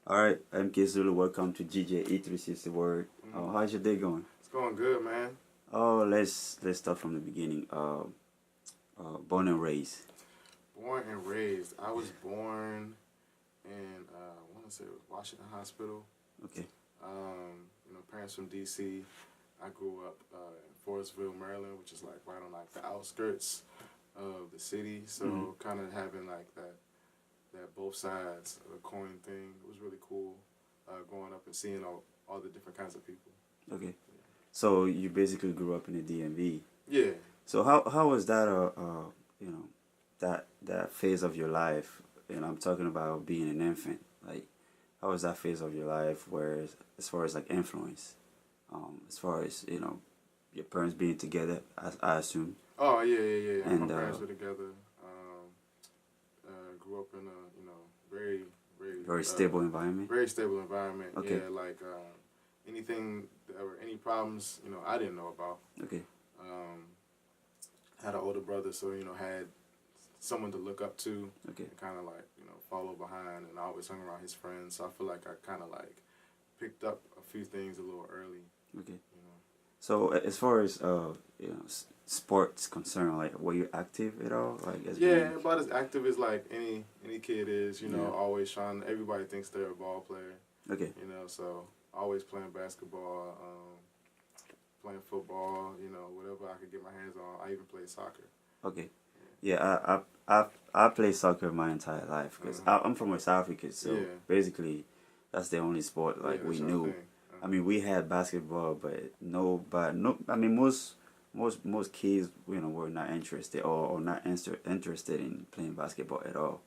All right, I'm Kizulu. Welcome to GJ E360 Word. How's your day going? It's going good, man. Oh, let's start from the beginning. Born and raised. Born and raised. I was born in I want to say it was Washington Hospital. Okay. Parents from DC. I grew up in Forestville, Maryland, which is like right on like the outskirts of the city. So kind of having like that both sides of the coin thing. It was really cool growing up and seeing all the different kinds of people. Okay. So you basically grew up in the DMV. Yeah. So how was that you know that phase of your life? I'm talking about being an infant. Like, how was that phase of your life? Where as far as like influence, as far as your parents being together, I assume. Oh yeah. And My parents were together. Grew up in a very very stable environment. very stable environment. Okay. Yeah, like anything or any problems I didn't know about. Okay. Had an older brother, so had someone to look up to. Okay. And kind of like follow behind, and I always hung around his friends. So I feel like I kind of like picked up a few things a little early. Okay. So as far as sports concerned, like, were you active at all? Like, Yeah, about as active as like any kid is. Yeah. Always trying. Everybody thinks they're a ball player. Okay. So always playing basketball, playing football. Whatever I could get my hands on. I even played soccer. Okay. Yeah, I played soccer my entire life because I'm from West Africa, so basically that's the only sport like we knew. I mean, we had basketball, but no. I mean, most kids, were not interested or not interested in playing basketball at all.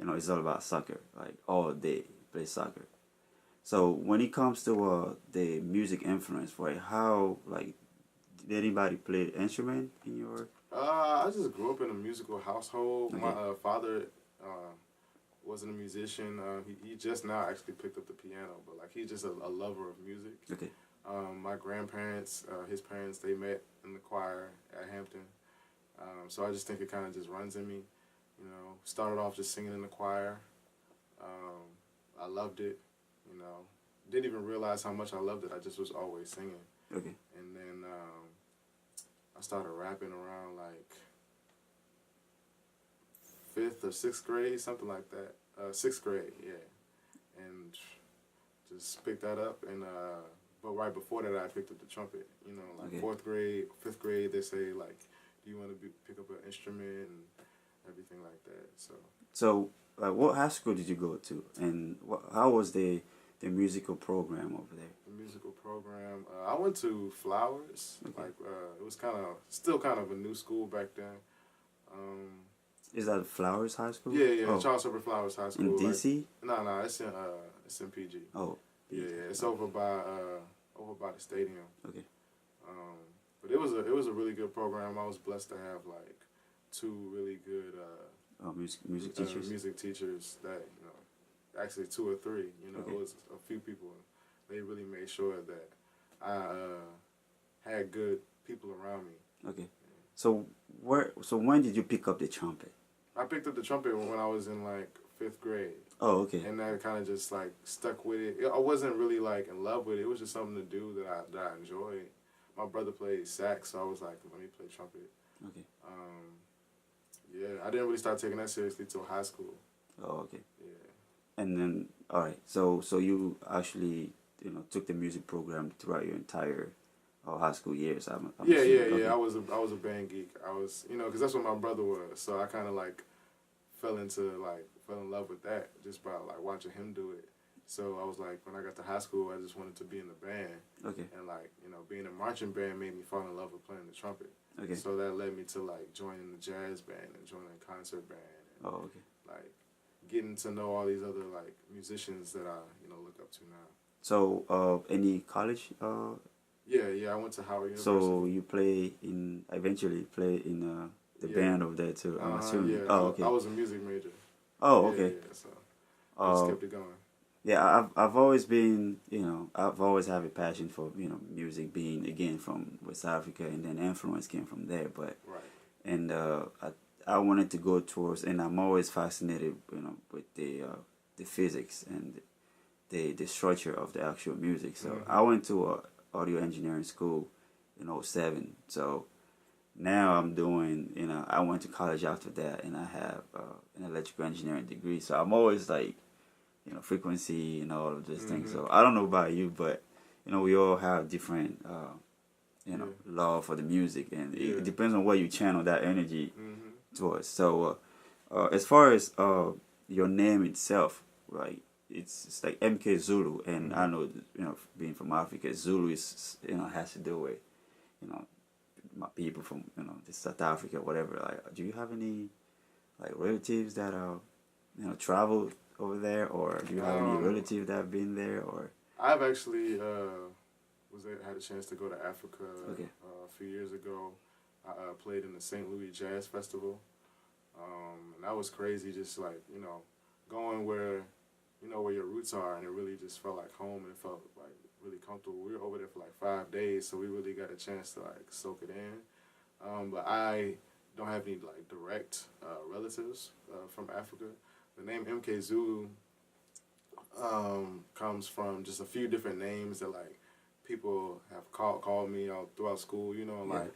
It's all about soccer, like all day play soccer. So when it comes to the music influence, right? How, like, did anybody play the instrument in your? I just grew up in a musical household. Okay. My father wasn't a musician. He just now actually picked up the piano, but like he's just a lover of music. Okay. My grandparents, his parents, they met in the choir at Hampton. So I just think it kind of just runs in me. Started off just singing in the choir. I loved it. Didn't even realize how much I loved it. I just was always singing. Okay. And then I started rapping around like 5th or 6th grade, something like that. 6th grade, yeah. And just picked that up. And but right before that, I picked up the trumpet. Like Okay. 4th grade, 5th grade, they say like, do you want to pick up an instrument and everything like that. So, what high school did you go to, and how was the musical program over there? The musical program, I went to Flowers. Okay. Like it was still kind of a new school back then. Is that Flowers High School? Yeah, Oh, Charles Herbert Flowers High School. in DC? No, it's in PG. Oh. Yeah, it's over by the stadium. Okay. But it was a really good program. I was blessed to have like 2 really good Music teachers. music teachers that actually 2 or 3. Okay. It was a few people. They really made sure that I had good people around me. Okay. So when did you pick up the trumpet? I picked up the trumpet when I was in like 5th grade. Oh, okay. And that kind of just like stuck with it. I wasn't really like in love with it. It was just something to do that I enjoyed. My brother played sax, so I was like, let me play trumpet. Okay. Yeah, I didn't really start taking that seriously till high school. Oh, okay. Yeah. And then, all right. So you actually took the music program throughout your entire high school years. I'm Yeah. assuming. Okay. I was a band geek. I was, because that's what my brother was. So I kind of like fell in love with that just by like watching him do it. So I was like, when I got to high school, I just wanted to be in the band. Okay. And like, being a marching band made me fall in love with playing the trumpet. Okay. So that led me to like joining the jazz band and joining a concert band. And, Oh, okay. like getting to know all these other like musicians that I look up to now. So any college? Yeah, I went to Howard University. So you eventually play in the band over there too. I'm assuming. Yeah, Oh, okay. I was a music major. Oh, okay. Yeah, so I just kept it going. Yeah, I've always been, I've always had a passion for, music, being again from West Africa, and then influence came from there. But right. And I wanted to go towards, and I'm always fascinated, with the physics and the structure of the actual music. So I went to a audio engineering school in '07. So now I'm doing, I went to college after that, and I have an electrical engineering degree. So I'm always like, frequency and all of these things. So I don't know about you, but we all have different, love for the music, and it depends on where you channel that energy towards. So as far as your name itself, right? It's like MK Zulu, and I know, being from Africa, Zulu is, has to do with, my people from, South Africa, whatever. Like, do you have any, like, relatives that traveled over there, or do you have any relatives that have been there, or? I've actually had a chance to go to Africa a few years ago. I played in the St. Louis Jazz Festival, and that was crazy. Just like going where where your roots are, and it really just felt like home, and it felt like really comfortable. We were over there for like 5 days, so we really got a chance to like soak it in. But I don't have any like direct relatives from Africa. The name MK Zulu comes from just a few different names that like people have called me all throughout school. Like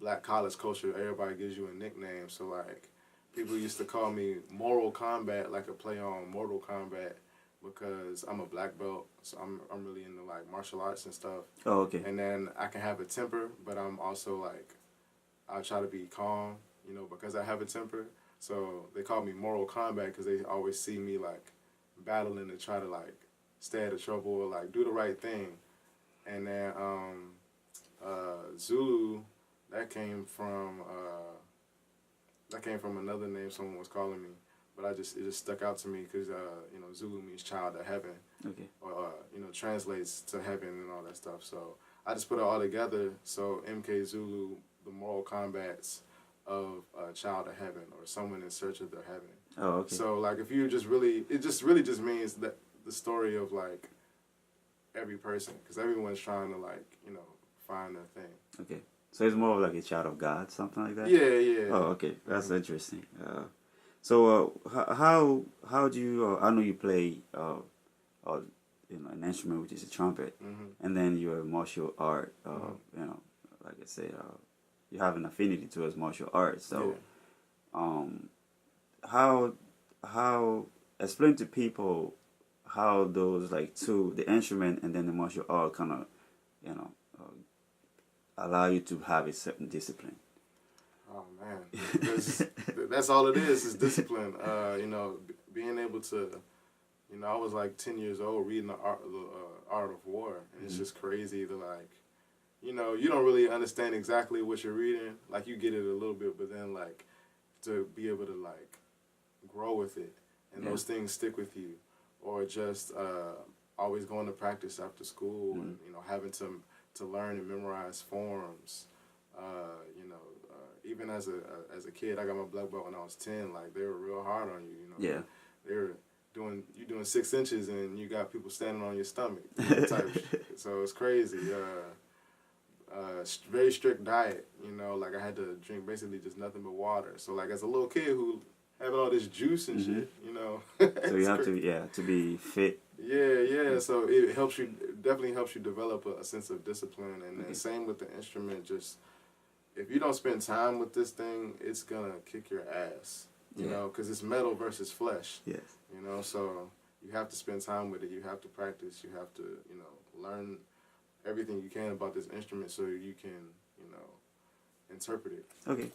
black college culture, everybody gives you a nickname. So like people used to call me Moral Combat, like a play on Mortal Kombat, because I'm a black belt, so I'm really into like martial arts and stuff. Oh, okay. And then I can have a temper, but I'm also like, I try to be calm, because I have a temper. So they call me Moral Combat because they always see me like battling to try to like stay out of trouble or like do the right thing. And then Zulu, that came from another name someone was calling me. But it just stuck out to me because Zulu means child of heaven, or translates to heaven and all that stuff. So I just put it all together. So MK Zulu, the moral combats of a child of heaven, or someone in search of their heaven. Oh, okay. So like if you just really means that the story of like every person, because everyone's trying to like find their thing. Okay, so it's more of like a child of God, something like that. Yeah. Oh, okay, that's interesting. So how do you? I know you play an instrument, which is a trumpet, and then you're a martial art. Like I said, you have an affinity towards martial arts. So, how explain to people how those like two, the instrument and then the martial art, kind of allow you to have a certain discipline. Oh man, because that's all it is discipline. Being able to, I was like 10 years old reading the Art of War, and it's just crazy to like, you don't really understand exactly what you're reading. Like you get it a little bit, but then like to be able to like grow with it, and those things stick with you, or just always going to practice after school, and having to learn and memorize forms. Even as a kid, I got my black belt when I was 10. Like they were real hard on you. Yeah. They were doing 6 inches and you got people standing on your stomach. Type shit. So it's crazy. Very strict diet. Like I had to drink basically just nothing but water. So like as a little kid who having all this juice and shit, So you have to be fit. Yeah. So it definitely helps you develop a sense of discipline, and then same with the instrument. Just if you don't spend time with this thing, it's gonna kick your ass. Because it's metal versus flesh. Yes. So you have to spend time with it. You have to practice. You have to learn everything you can about this instrument so you can interpret it. Okay.